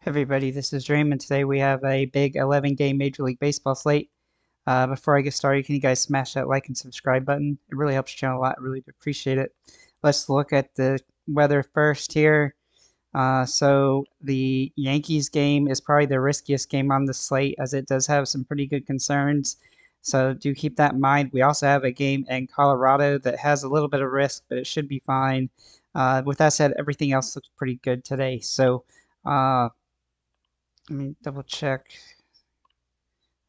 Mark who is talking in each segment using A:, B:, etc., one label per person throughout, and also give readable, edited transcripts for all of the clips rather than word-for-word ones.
A: Hey everybody, this is Dream, and today we have a big 11-game Major League Baseball slate. Before I get started, can you guys smash that like and subscribe button? It really helps the channel a lot. I really do appreciate it. Let's look at the weather first here. So the Yankees game is probably the riskiest game on the slate, as it does have some pretty good concerns. So do keep that in mind. We also have a game in Colorado that has a little bit of risk, but it should be fine. With that said, everything else looks pretty good today. So uh, let me double check.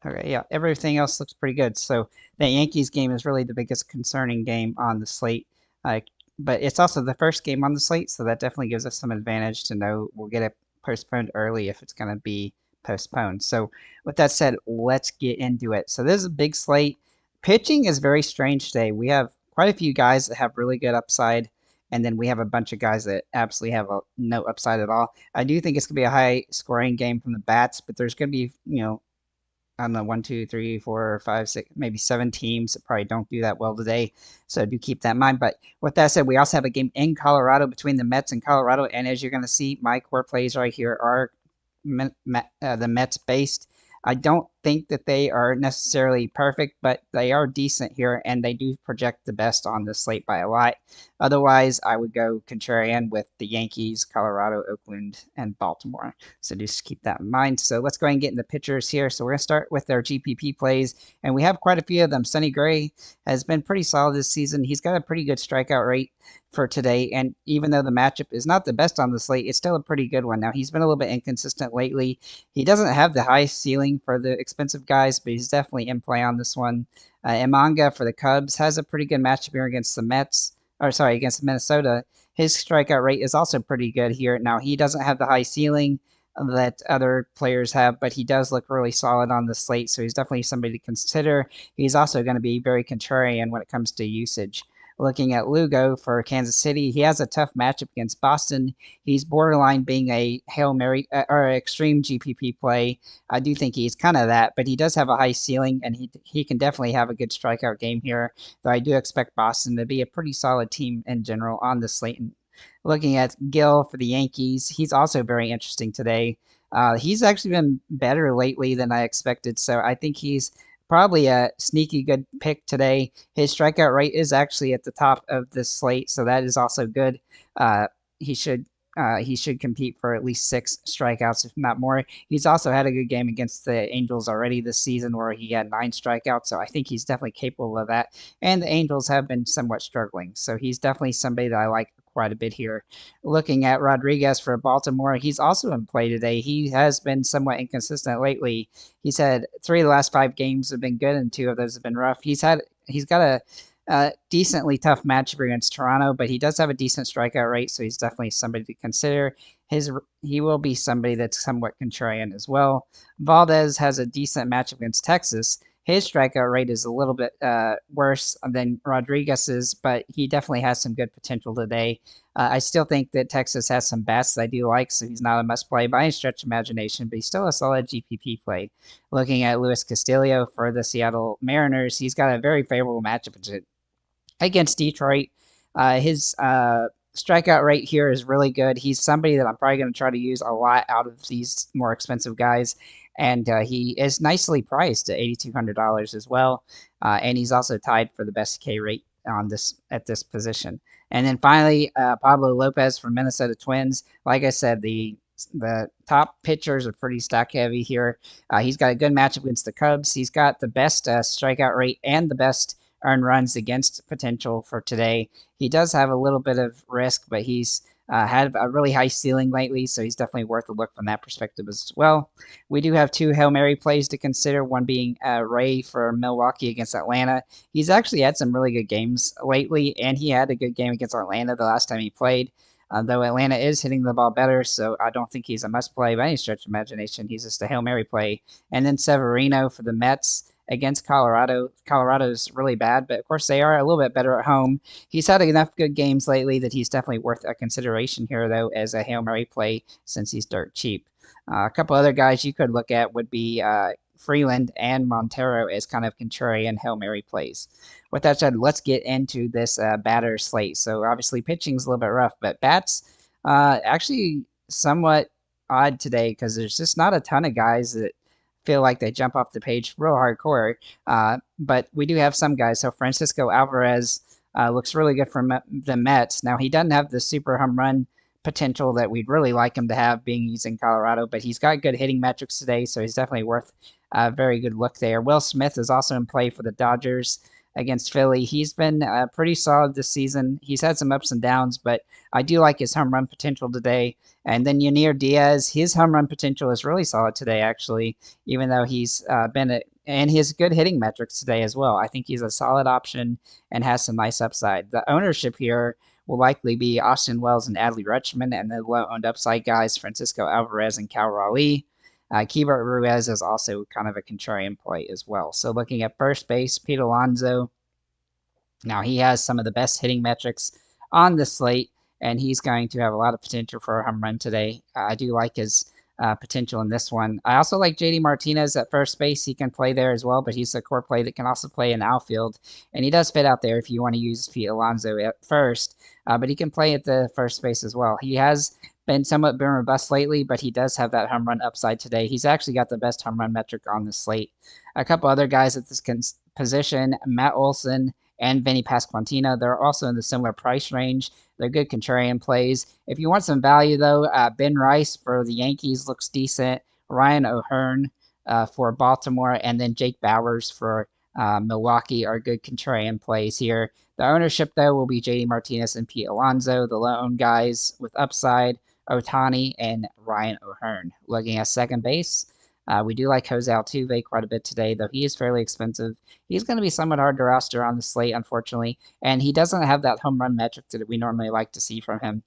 A: Okay, yeah, everything else looks pretty good. So the Yankees game is really the biggest concerning game on the slate. Uh, but it's also the first game on the slate, so that definitely gives us some advantage to know we'll get it postponed early if it's going to be postponed. So with that said, let's get into it. So this is a big slate. Pitching is very strange today. We have quite a few guys that have really good upside, and then we have a bunch of guys that absolutely have no upside at all. I do think it's going to be a high scoring game from the bats, but there's going to be, I don't know, one, two, three, four, five, six, maybe seven teams that probably don't do that well today. So do keep that in mind. But with that said, we also have a game in Colorado between the Mets and Colorado. And as you're going to see, my core plays right here are the Mets based. I don't think that they are necessarily perfect, but they are decent here, and they do project the best on the slate by a lot. Otherwise, I would go contrarian with the Yankees, Colorado, Oakland, and Baltimore. So just keep that in mind. So let's go ahead and get in the pitchers here. So we're going to start with their GPP plays, and we have quite a few of them. Sonny Gray has been pretty solid this season. He's got a pretty good strikeout rate for today, and even though the matchup is not the best on the slate, it's still a pretty good one. Now, he's been a little bit inconsistent lately. He doesn't have the highest ceiling for the expensive guys, but he's definitely in play on this one. Emanga for the Cubs has a pretty good matchup here against the Mets, or sorry, against Minnesota. His strikeout rate is also pretty good here. Now, he doesn't have the high ceiling that other players have, but he does look really solid on the slate, so he's definitely somebody to consider. He's also going to be very contrarian when it comes to usage. Looking at Lugo for Kansas City, he has a tough matchup against Boston. He's borderline being a Hail Mary or extreme GPP play. I do think he's kind of that, but he does have a high ceiling, and he can definitely have a good strikeout game here. Though I do expect Boston to be a pretty solid team in general on the slate. Looking at Gill for the Yankees, he's also very interesting today. He's actually been better lately than I expected, so I think he's probably a sneaky good pick today. His strikeout rate is actually at the top of this slate, so that is also good. Uh, he should he should compete for at least 6 strikeouts, if not more. He's also had a good game against the Angels already this season, where he had 9 strikeouts. So I think he's definitely capable of that. And the Angels have been somewhat struggling, so he's definitely somebody that I like quite a bit here. Looking at Rodriguez for Baltimore, he's also in play today. He has been somewhat inconsistent lately. He's had 3 of the last 5 games have been good, and 2 of those have been rough. He's got a decently tough matchup against Toronto, but he does have a decent strikeout rate, so he's definitely somebody to consider. He will be somebody that's somewhat contrarian as well. Valdez has a decent matchup against Texas. His strikeout rate is a little bit worse than Rodriguez's, but he definitely has some good potential today. I still think that Texas has some bats that I do like, so he's not a must play by any stretch of imagination, but he's still a solid GPP play. Looking at Luis Castillo for the Seattle Mariners, he's got a very favorable matchup against Detroit. His strikeout rate here is really good. He's somebody that I'm probably going to try to use a lot out of these more expensive guys. And he is nicely priced at $8,200 as well. And he's also tied for the best K rate on this at this position. And then finally, Pablo Lopez from Minnesota Twins. Like I said, the top pitchers are pretty stack heavy here. He's got a good matchup against the Cubs. He's got the best strikeout rate and the best earned runs against potential for today. He does have a little bit of risk, but he's had a really high ceiling lately, so he's definitely worth a look from that perspective as well. We do have 2 Hail Mary plays to consider, one being Ray for Milwaukee against Atlanta. He's actually had some really good games lately, and he had a good game against Atlanta the last time he played. Though Atlanta is hitting the ball better, so I don't think he's a must play by any stretch of imagination. He's just a Hail Mary play. And then Severino for the Mets against Colorado. Colorado's really bad, but of course they are a little bit better at home. He's had enough good games lately that he's definitely worth a consideration here, though, as a Hail Mary play since he's dirt cheap. A couple other guys you could look at would be Freeland and Montero as kind of contrarian Hail Mary plays. With that said, let's get into this batter slate. So obviously pitching's a little bit rough, but bats actually somewhat odd today because there's just not a ton of guys that feel like they jump off the page real hardcore. But we do have some guys. So Francisco Alvarez looks really good for the Mets. Now he doesn't have the super home run potential that we'd really like him to have, being he's in Colorado, but he's got good hitting metrics today, so he's definitely worth a very good look there. Will Smith is also in play for the Dodgers against Philly. He's been pretty solid this season. He's had some ups and downs, but I do like his home run potential today. And then Yanir Diaz, his home run potential is really solid today, actually, even though he's and his good hitting metrics today as well. I think he's a solid option and has some nice upside. The ownership here will likely be Austin Wells and Adley Rutschman, and the low-owned upside guys, Francisco Alvarez and Cal Raleigh. Keibert Ruiz is also kind of a contrarian play as well. So looking at first base, Pete Alonso. Now he has some of the best hitting metrics on the slate, and he's going to have a lot of potential for a home run today. I do like his potential in this one. I also like JD Martinez at first base. He can play there as well, but he's a core play that can also play in outfield, and he does fit out there if you want to use Pete Alonso at first. But he can play at the first base as well. He has been somewhat boom or bust lately, but he does have that home run upside today. He's actually got the best home run metric on the slate. A couple other guys at this position, Matt Olson and Vinny Pasquantino, they're also in the similar price range. They're good contrarian plays. If you want some value, though, Ben Rice for the Yankees looks decent. Ryan O'Hearn for Baltimore, and then Jake Bowers for Milwaukee are good contrarian plays here. The ownership, though, will be JD Martinez and Pete Alonso, the low-owned guys with upside, Otani, and Ryan O'Hearn. Looking at second base, we do like Jose Altuve quite a bit today, though he is fairly expensive. He's going to be somewhat hard to roster on the slate, unfortunately, and he doesn't have that home run metric that we normally like to see from him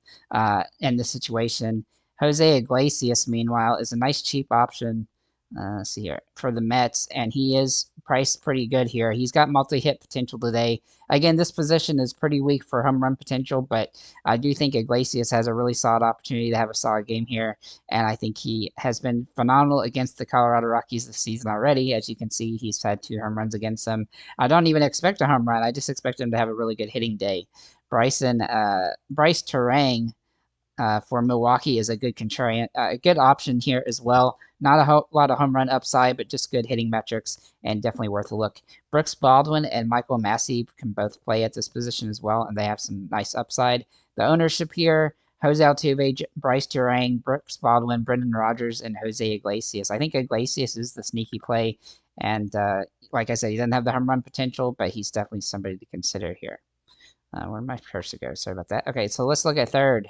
A: in this situation. Jose Iglesias, meanwhile, is a nice cheap option. Let's see here for the Mets, and he is priced pretty good here. He's got multi-hit potential today. Again, this position is pretty weak for home run potential, but I do think Iglesias has a really solid opportunity to have a solid game here, and I think he has been phenomenal against the Colorado Rockies this season already. As you can see, he's had 2 home runs against them. I don't even expect a home run. I just expect him to have a really good hitting day. Bryce Terang for Milwaukee is a good contrarian, good option here as well. Not a lot of home run upside, but just good hitting metrics and definitely worth a look. Brooks Baldwin and Michael Massey can both play at this position as well, and they have some nice upside. The ownership here, Jose Altuve, Bryce Terang, Brooks Baldwin, Brendan Rodgers, and Jose Iglesias. I think Iglesias is the sneaky play, and like I said, he doesn't have the home run potential, but he's definitely somebody to consider here. Where did my cursor go? Sorry about that. Okay, so let's look at third.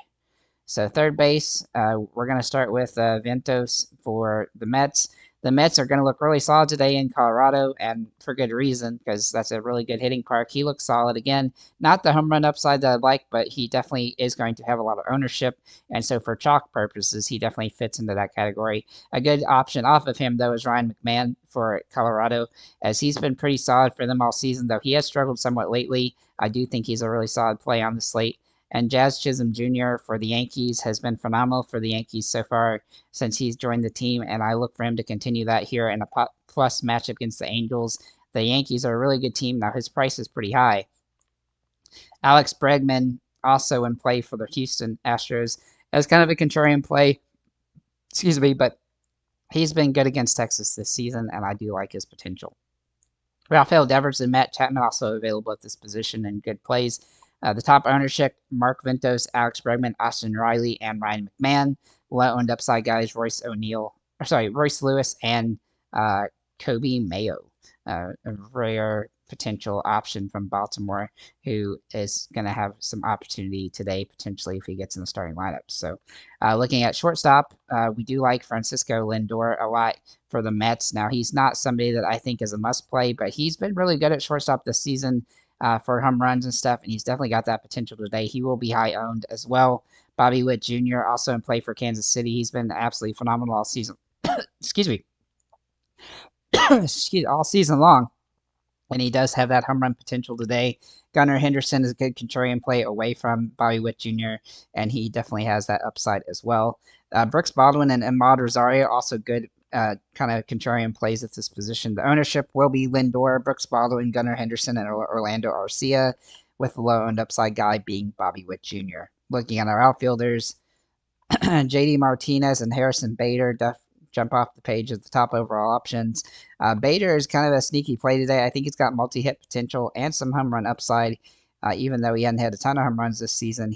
A: So third base, we're going to start with Vientos for the Mets. The Mets are going to look really solid today in Colorado, and for good reason, because that's a really good hitting park. He looks solid again. Not the home run upside that I'd like, but he definitely is going to have a lot of ownership, and so for chalk purposes, he definitely fits into that category. A good option off of him, though, is Ryan McMahon for Colorado, as he's been pretty solid for them all season, though he has struggled somewhat lately. I do think he's a really solid play on the slate. And Jazz Chisholm Jr. for the Yankees has been phenomenal for the Yankees so far since he's joined the team, and I look for him to continue that here in a plus matchup against the Angels. The Yankees are a really good team. Now, his price is pretty high. Alex Bregman, also in play for the Houston Astros, as kind of a contrarian play, but he's been good against Texas this season, and I do like his potential. Rafael Devers and Matt Chapman also available at this position and good plays. The top ownership, Mark Vientos, Alex Bregman, Austin Riley, and Ryan McMahon. Low-owned upside guys, Royce Lewis, and Kobe Mayo. A rare potential option from Baltimore who is going to have some opportunity today, potentially, if he gets in the starting lineup. So looking at shortstop, we do like Francisco Lindor a lot for the Mets. Now, he's not somebody that I think is a must-play, but he's been really good at shortstop this season. For home runs and stuff, and he's definitely got that potential today. He will be high owned as well. Bobby Witt Jr. also in play for Kansas City. He's been absolutely phenomenal all season. Excuse me. All season long. And he does have that home run potential today. Gunnar Henderson is a good contrarian play away from Bobby Witt Jr., and he definitely has that upside as well. Brooks Baldwin and Ahmad Rosario also good kind of contrarian plays at this position. The ownership will be Lindor, Brooks Baldwin, Gunnar Henderson, and Orlando Arcia, with the low-owned upside guy being Bobby Witt Jr. Looking at our outfielders, JD Martinez and Harrison Bader jump off the page as the top overall options. Bader is kind of a sneaky play today. I think he's got multi-hit potential and some home run upside. Even though he hadn't had a ton of home runs this season,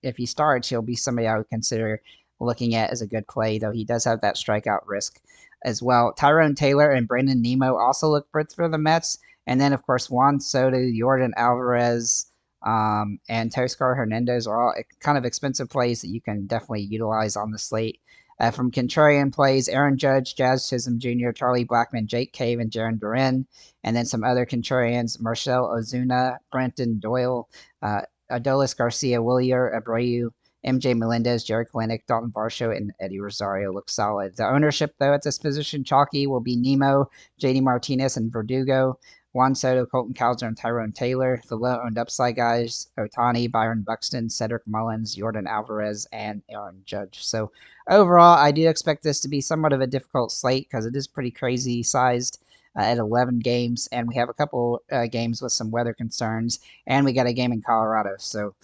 A: if he starts, he'll be somebody I would consider looking at as a good play. Though he does have that strikeout risk as well. Tyrone Taylor and Brandon Nimmo also look good for the Mets, and then of course Juan Soto, Jordan Alvarez, and Toscar Hernandez are all kind of expensive plays that you can definitely utilize on the slate. From contrarian plays, Aaron Judge, Jazz Chisholm Jr., Charlie Blackmon, Jake Cave, and Jaron Duran. And then some other contrarians, Marcell Ozuna, Brenton Doyle, Adolis Garcia, Willier Abreu, MJ Melendez, Jared Kalenic, Dalton Varsho, and Eddie Rosario look solid. The ownership, though, at this position, chalky, will be Nemo, JD Martinez, and Verdugo. Juan Soto, Colton Cowser, and Tyrone Taylor. The low-owned upside guys, Otani, Byron Buxton, Cedric Mullins, Jordan Alvarez, and Aaron Judge. So overall, I do expect this to be somewhat of a difficult slate because it is pretty crazy sized at 11 games, and we have a couple games with some weather concerns, and we got a game in Colorado. So